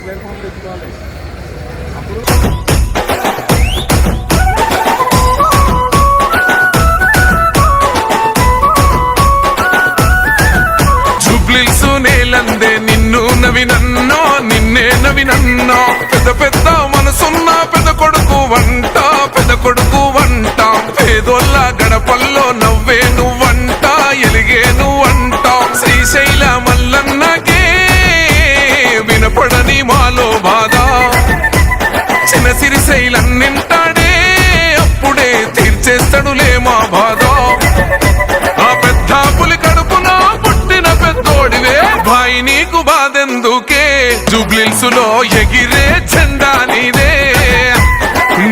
Platform తెచ్చుకోవాలి. అప్పుడు జూబ్లీహిల్స్ నేలందే నిన్ను నవినన్నో, నిన్నే నవినన్నో. పెద్ద పెద్ద మనసున్న పెద్ద కొడుకు వంట, పెద్ద కొడుకు వంట. పేదోళ్ళ గడపల్లో నవ్వే నువ్వంట, ఎలిగే నువ్వంట. శ్రీశైల మల్లన్నకే వినపడని మాలో బాధ. చిన్న సిరిశైలం నింటాడే, అప్పుడే తీర్చేస్తాడులే మా బాధ. ఆ పెద్ద పులి కడుపున పుట్టిన పెద్దోడివే భాయి, నీకు బాధెందుకే? జూబ్లీహిల్స్ లో ఎగిరే జెండా నీదే.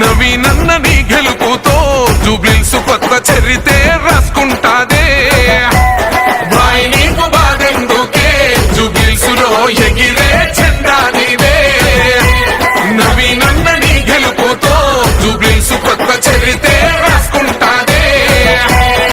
నవీనన్న నీ గెలుపుతో జూబ్లీహిల్స్ కొత్త చరితే రాసుకుంటాదే. భాయి నీకు బాధెందుకే? జూబ్లీహిల్స్ లో ఎగిరే